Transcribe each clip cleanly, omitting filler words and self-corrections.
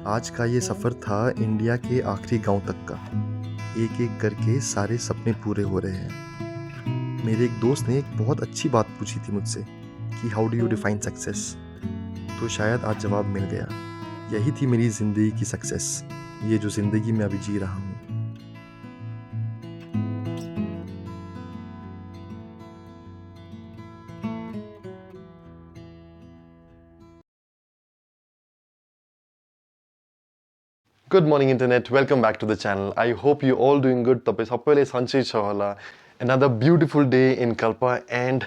आज का ये सफ़र था इंडिया के आखिरी गांव तक का। एक एक करके सारे सपने पूरे हो रहे हैं। मेरे एक दोस्त ने एक बहुत अच्छी बात पूछी थी मुझसे कि how do you define success. तो शायद आज जवाब मिल गया। यही थी मेरी ज़िंदगी की सक्सेस, ये जो ज़िंदगी मैं अभी जी रहा हूँ। Good morning internet, welcome back to the channel. I hope you all doing good. तब सब पहले Sanjay चौहाला, another beautiful day in Kalpa and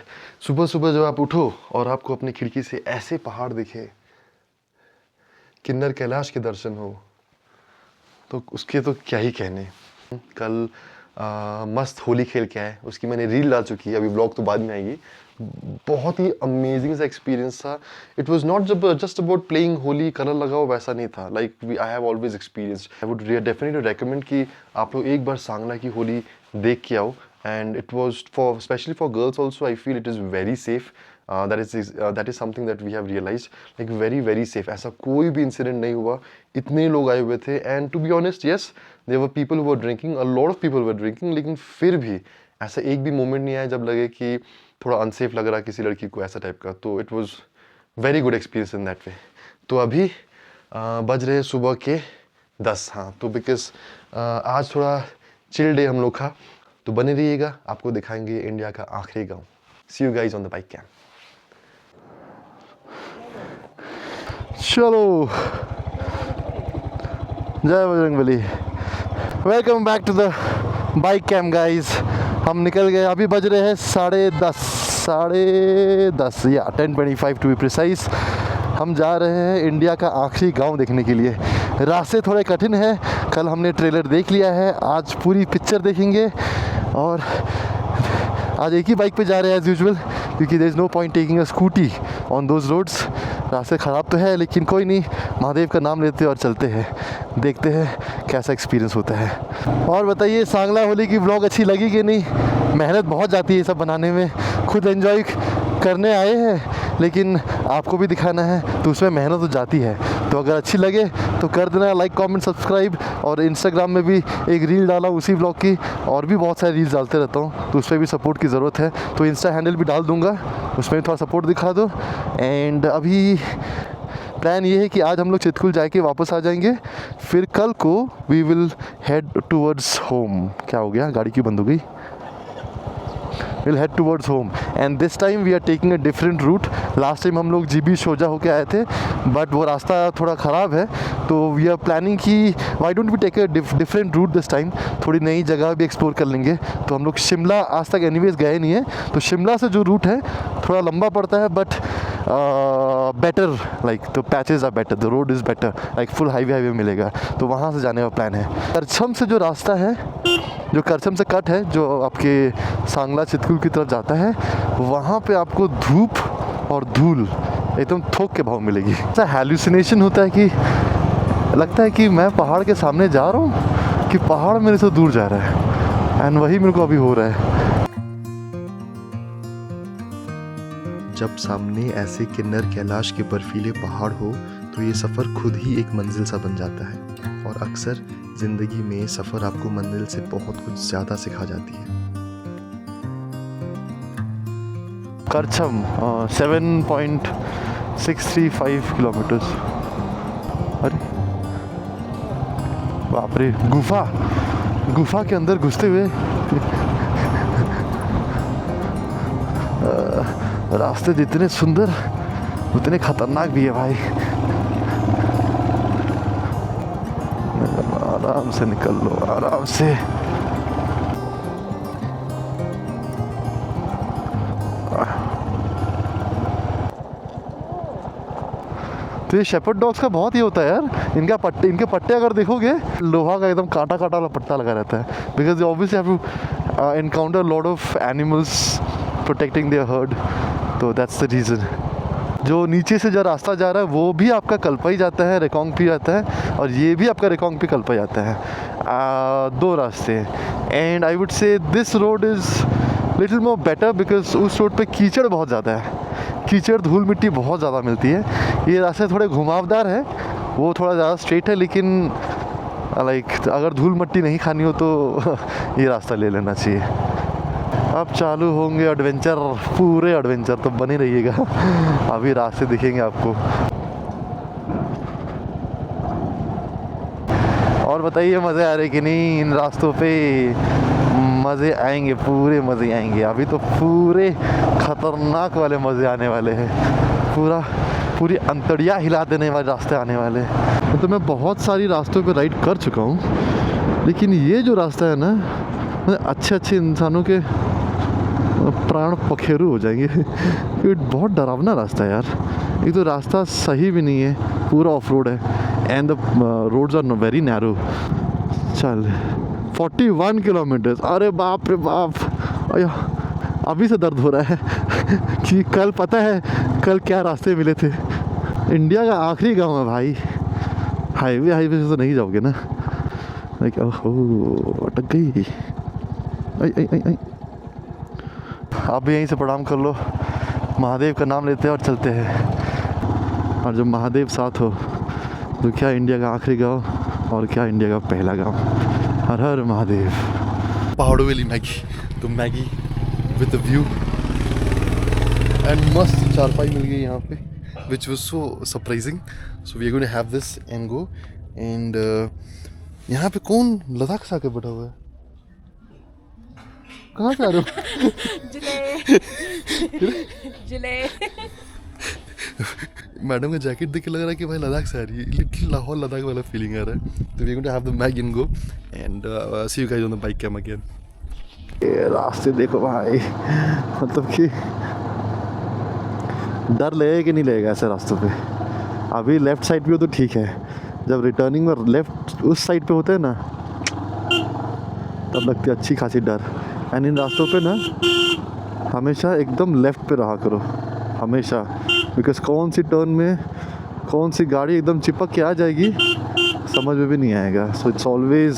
सुबह सुबह जब आप उठो और आपको अपनी खिड़की से ऐसे पहाड़ दिखे, किन्नर कैलाश के दर्शन हो, तो उसके तो क्या ही कहने। कल मस्त होली खेल के आए, उसकी मैंने रील डाल चुकी है, अभी ब्लॉग तो बाद में आएगी। बहुत ही अमेजिंग सा एक्सपीरियंस था। It was not just about playing Holi, colour लगाओ, वैसा नहीं था। Like I have always experience. I would definitely recommend कि आप लोग एक बार सांगला की होली देख के आओ। And it was for specially for girls also, I feel it is very safe. that is something that we have realized, like very safe. ऐसा कोई भी इंसिडेंट नहीं हुआ। इतने लोग आए हुए थे and to be honest yes there were people who were drinking, a lot of people were drinking, लेकिन फिर भी ऐसा एक भी मोमेंट नहीं आया जब लगे कि थोड़ा अनसेफ लग रहा किसी लड़की को, ऐसा टाइप का। तो it was very good experience in that way. तो अभी बज रहे सुबह के 10। हाँ, तो बिकॉज आज थोड़ा चिल डे हम लोग का, तो बने रहिएगा, आपको दिखाएंगे इंडिया का आखिरी गाँव। See you guys on the bike cam. चलो, जय Bajrangbali. Welcome back to the bike cam guys. हम निकल गए, अभी बज रहे हैं 10:30 या 10:25 टू बी प्रिसाइज। हम जा रहे हैं इंडिया का आखिरी गांव देखने के लिए। रास्ते थोड़े कठिन हैं, कल हमने ट्रेलर देख लिया है, आज पूरी पिक्चर देखेंगे। और आज एक ही बाइक पे जा रहे हैं एज यूजुअल, क्योंकि there is no point taking a scooty on those roads. रास्ते ख़राब तो है लेकिन कोई नहीं, महादेव का नाम लेते और चलते हैं, देखते हैं कैसा एक्सपीरियंस होता है। और बताइए, सांगला होली की व्लॉग अच्छी लगी कि नहीं? मेहनत बहुत जाती है ये सब बनाने में, खुद एंजॉय करने आए हैं लेकिन आपको भी दिखाना है, तो उसमें मेहनत तो जाती है। तो अगर अच्छी लगे तो कर देना लाइक, कमेंट, सब्सक्राइब। और इंस्टाग्राम में भी एक रील डाला उसी व्लॉग की, और भी बहुत सारी रील्स डालते रहता हूँ, तो उस पर भी सपोर्ट की ज़रूरत है। तो इंस्टा हैंडल भी डाल दूँगा, उसमें भी थोड़ा सपोर्ट दिखा दो। एंड अभी प्लान ये है कि आज हम लोग चितकुल जाके वापस आ जाएंगे, फिर कल को we will head towards home. क्या हो गया, गाड़ी क्यों बंद हो गई? We'll head towards home and this time we are taking a different route. Last time हम लोग GB शोजा होके आए थे, बट वो रास्ता थोड़ा ख़राब है, तो we are planning कि why don't we take a different route this time, थोड़ी नई जगह भी एक्सप्लोर कर लेंगे। तो हम लोग शिमला आज तक एनीवेज गए नहीं है, तो शिमला से जो रूट है थोड़ा लंबा पड़ता है, but better, like the patches are better, the road is better, like full highway मिलेगा, तो वहाँ से जाने का प्लान है। करछम से जो रास्ता है, जो करछम से कट है, जो आपके सांगला चितकुल की तरफ जाता है, वहाँ पे आपको धूप और धूल एकदम थोक के भाव मिलेगी। ऐसा हैलुसिनेशन होता है कि लगता है कि मैं पहाड़ के सामने जा रहा हूँ कि पहाड़ मेरे से दूर जा रहा है, एंड वही मेरे को अभी हो रहा है। जब सामने ऐसे किन्नर कैलाश के बर्फीले पहाड़ हो तो ये सफ़र खुद ही एक मंजिल सा बन जाता है। और अक्सर ज़िंदगी में सफ़र आपको मंजिल से बहुत कुछ ज़्यादा सिखा जाती है। करछम 7.635 किलोमीटर्स। अरे बाप रे, गुफा के अंदर घुसते हुए रास्ते जितने सुंदर उतने खतरनाक भी है भाई। आराम से निकल लो, आराम से। तो ये शेपर्ड डॉग्स का बहुत ही होता है यार, इनके पट्टे अगर देखोगे, लोहा का एकदम कांटा वाला पट्टा लगा रहता है, because obviously have to encounter lot of animals protecting their herd, तो दैट्स द रीज़न। जो नीचे से जो रास्ता जा रहा है वो भी आपका कल्पा ही जाता है, रेकोंग भी जाता है, और ये भी आपका रेकोंग पे कल्पा जाता है। दो रास्ते, and I would say this road is little more better because उस रोड पे कीचड़ बहुत ज़्यादा है, कीचड़ धूल मिट्टी बहुत ज़्यादा मिलती है। ये रास्ते थोड़े घुमावदार है, वो थोड़ा ज़्यादा स्ट्रेट है, लेकिन लाइक अगर धूल मट्टी नहीं खानी हो तो ये रास्ता ले लेना चाहिए। अब चालू होंगे एडवेंचर, पूरे एडवेंचर, तो बने रहिएगा। अभी रास्ते दिखेंगे आपको। और बताइए मज़े आ रहे कि नहीं इन रास्तों पे? मज़े आएंगे, पूरे मज़े आएंगे। अभी तो पूरे ख़तरनाक वाले मज़े आने वाले हैं। पूरी अंतड़िया हिला देने वाले रास्ते आने वाले हैं। तो मैं बहुत सारी रास्तों पे राइड कर चुका हूँ, लेकिन ये जो रास्ता है ना, अच्छे इंसानों के प्राण पखेरु हो जाएंगे। ये बहुत डरावना रास्ता है यार। एक तो रास्ता सही भी नहीं है, पूरा ऑफ रोड है, and the roads are very narrow. चल 41 किलोमीटर, अरे बाप रे बाप। अया, अभी से दर्द हो रहा है कि कल पता है कल क्या रास्ते मिले थे। इंडिया का आखिरी गांव है भाई। हाईवे से तो नहीं जाओगे ना? लाइक ओहो, अटक गई। आई। आप भी यहीं से प्रणाम कर लो, महादेव का नाम लेते हैं और चलते हैं। और जब महादेव साथ हो तो क्या इंडिया का आखिरी गांव और क्या इंडिया का पहला गांव। हर हर महादेव। पहाड़ों वाली मैगी, तो Maggi with the view and मस्त चारपाई मिल गई यहाँ पे, which was so surprising. So we are going to have this and go. And यहाँ पे कौन लद्दाख से आके बैठा हुआ है? कहाँ से आ रहे हो? जिले मैडम का जैकेट देख के लग रहा है कि भाई लद्दाख से आ रही है। लिटिल लाहौर लद्दाख वाला फीलिंग आ रहा है। तो we are going to have the Maggi and go and see you guys on the bike cam again. ये रास्ते देखो भाई, मतलब कि डर लगेगा कि नहीं लगेगा ऐसे रास्तों पे? अभी लेफ्ट साइड पे हो तो ठीक है, जब रिटर्निंग में लेफ्ट उस साइड पे होते हैं ना, तब लगती है अच्छी खासी डर। एंड इन रास्तों पे ना हमेशा एकदम लेफ्ट पे रहा करो, हमेशा, बिकॉज कौन सी टर्न में कौन सी गाड़ी एकदम चिपक के आ जाएगी समझ में भी नहीं आएगा। So it's always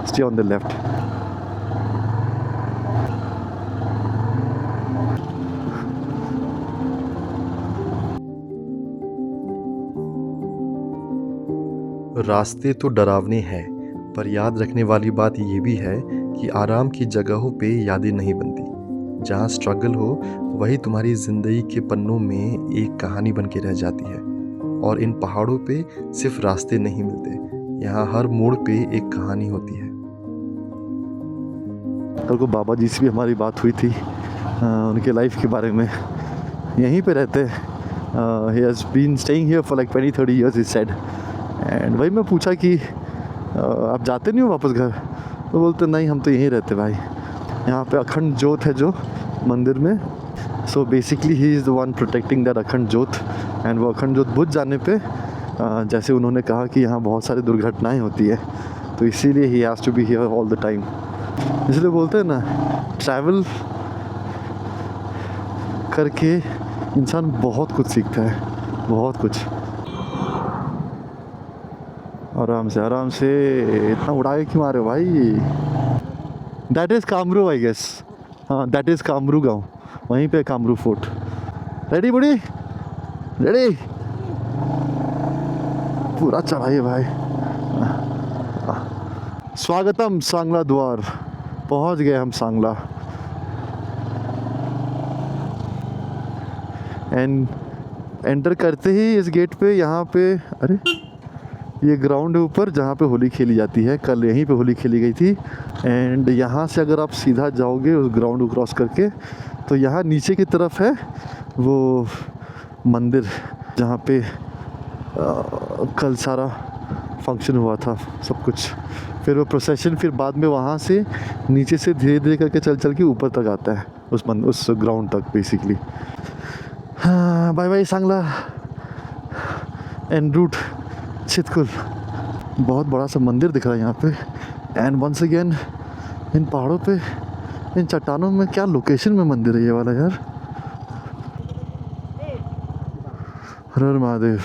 stay on the left. रास्ते तो डरावने हैं, पर याद रखने वाली बात ये भी है कि आराम की जगहों पे यादें नहीं बनती। जहाँ स्ट्रगल हो वही तुम्हारी ज़िंदगी के पन्नों में एक कहानी बन के रह जाती है। और इन पहाड़ों पे सिर्फ रास्ते नहीं मिलते, यहाँ हर मोड़ पे एक कहानी होती है। कल को बाबा जी से भी हमारी बात हुई थी उनके लाइफ के बारे में। यहीं पे रहते हैं, he has been staying here for like 20-30 years he said। And वही मैं पूछा कि आप जाते नहीं हो वापस घर? तो बोलते नहीं, हम तो यहीं रहते भाई। यहाँ पे अखंड जोत है जो मंदिर में, so basically he is the one protecting that अखंड जोत। एंड वो अखंड जोत बुझ जाने पे जैसे उन्होंने कहा कि यहाँ बहुत सारी दुर्घटनाएं होती है, तो इसीलिए he has to be here all the time. इसलिए बोलते हैं ना, ट्रैवल करके इंसान बहुत कुछ सीखता है, बहुत कुछ। आराम से इतना उड़ा के क्यों आ रहे हो भाई? That is Kamru I guess. हाँ, दैट इज़ कामरू गांव, वहीं पे कामरू फोर्ट। रेडी बुढ़ी? रेडी? पूरा चढ़ाई भाई। स्वागतम सांगला द्वार, पहुंच गए हम सांगला। एंड एंटर करते ही इस गेट पे, यहाँ पे, अरे ये ग्राउंड है ऊपर जहाँ पे होली खेली जाती है। कल यहीं पे होली खेली गई थी। एंड यहाँ से अगर आप सीधा जाओगे उस ग्राउंड को क्रॉस करके, तो यहाँ नीचे की तरफ है वो मंदिर जहाँ पे कल सारा फंक्शन हुआ था, सब कुछ। फिर वो प्रोसेशन फिर बाद में वहाँ से नीचे से धीरे धीरे करके चल के ऊपर तक आता है, उस ग्राउंड तक बेसिकली। हाँ, bye bye Sangla and route Chitkul. बहुत बड़ा सा मंदिर दिख रहा है यहाँ पे। एंड वंस अगेन इन पहाड़ों पे, इन चट्टानों में, क्या लोकेशन में मंदिर है ये वाला यार। हर हर महादेव।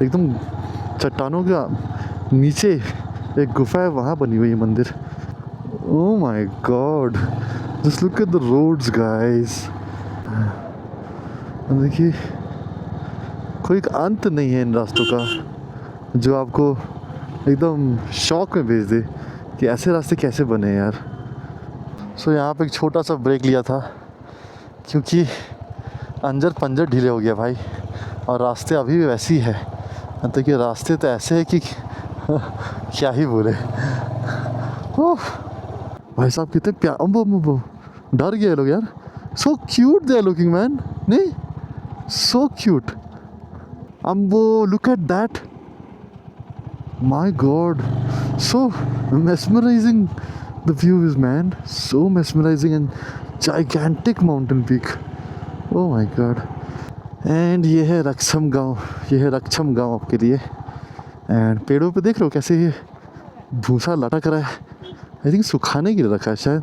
एकदम चट्टानों का नीचे एक गुफा है, वहाँ बनी हुई है मंदिर। Oh my God, just look at the roads guys. देखिए कोई अंत नहीं है इन रास्तों का जो आपको एकदम शौक में भेज दे कि ऐसे रास्ते कैसे बने यार। सो यहाँ पे एक छोटा सा ब्रेक लिया था क्योंकि अंजर पंजर ढीले हो गया भाई, और रास्ते अभी भी वैसे ही है। मतलब कि रास्ते तो ऐसे है कि क्या ही बोले। ओह भाई साहब कितने प्यार, अम्बो डर गए लोग यार। So cute they are looking man, नहीं सो क्यूट। अम्बो look at that, my god so mesmerizing the view is man, so mesmerizing and gigantic mountain peak, oh my god। And ये है रक्षम गांव, ये है रक्षम गांव आपके लिए। एंड पेड़ों पे देख रहे हो कैसे ये भूसा लटक रहा है, आई थिंक सुखाने के लिए रखा है शायद,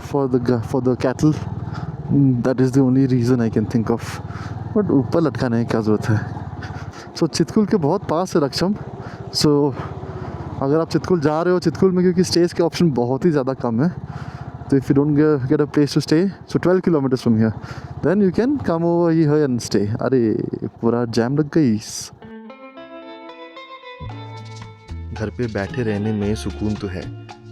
for the cattle, that is the only reason I can think of. But ऊपर लटकाने की क्या ज़रूरत है। सो चितकुल के बहुत पास है रक्षम। सो अगर आप चितकुल जा रहे हो, चितकुल में क्योंकि स्टेज के ऑप्शन बहुत ही ज़्यादा कम है, तो if you don't get a place to stay, so 12 kilometres from here, then you can come over here and stay. अरे पूरा जैम लग गई। घर पे बैठे रहने में सुकून तो है,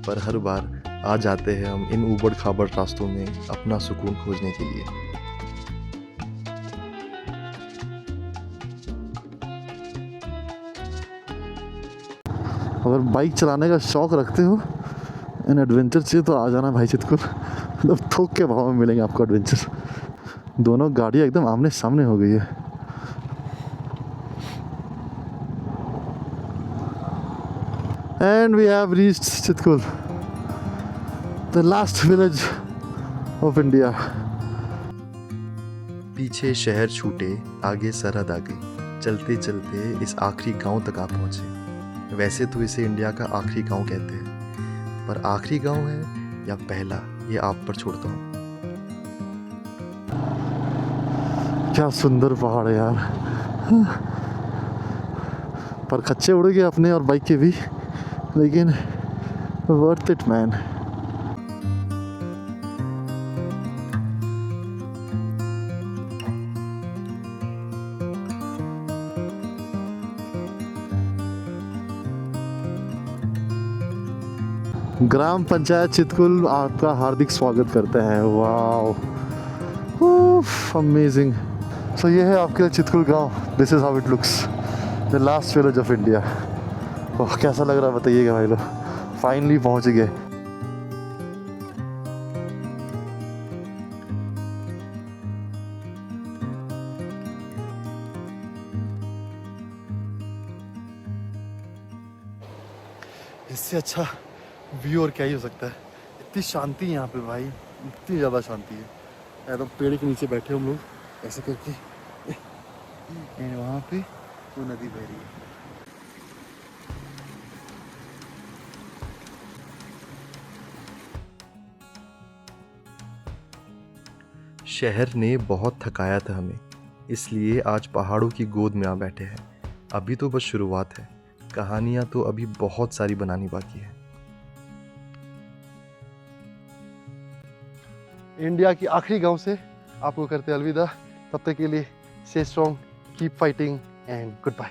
पर हर बार आ जाते हैं हम इन ऊबड़ खाबड़ रास्तों में अपना सुकून खोजने के लिए। अगर बाइक चलाने का शौक़ रखते हो एंड एडवेंचर चाहिए तो आ जाना भाई चितकुल, मतलब थोक के भाव में मिलेंगे आपको एडवेंचर। दोनों गाड़ियाँ एकदम आमने सामने हो गई है। And we have reached Chitkul, the last village of India. पीछे शहर छूटे, आगे सरहद आ गई, चलते चलते इस आखिरी गांव तक आ पहुंचे। वैसे तो इसे इंडिया का आखिरी गांव कहते हैं, पर आखिरी गांव है या पहला, ये आप पर छोड़ता हूँ। क्या सुंदर पहाड़ है यार, पर खच्चे उड़ गए अपने और बाइक के भी, लेकिन वर्थ इट मैन। ग्राम पंचायत चितकुल आपका हार्दिक स्वागत करते हैं। Wow amazing. सो ये है आपके चितकुल गांव, this is how it looks, the last village of India. Oh कैसा लग रहा है बताइएगा भाई लोग, फाइनली पहुंच गए। इससे अच्छा व्यू और क्या ही हो सकता है। इतनी शांति है यहाँ पे भाई, इतनी ज़्यादा शांति है। एकदम पेड़ के नीचे बैठे हम लोग ऐसे करके, वहाँ पे वो नदी बह रही है। शहर ने बहुत थकाया था हमें, इसलिए आज पहाड़ों की गोद में आ बैठे हैं। अभी तो बस शुरुआत है, कहानियाँ तो अभी बहुत सारी बनानी बाकी है। इंडिया की आखिरी गांव से आपको करते अलविदा। तब तक के लिए stay strong, keep fighting and good bye.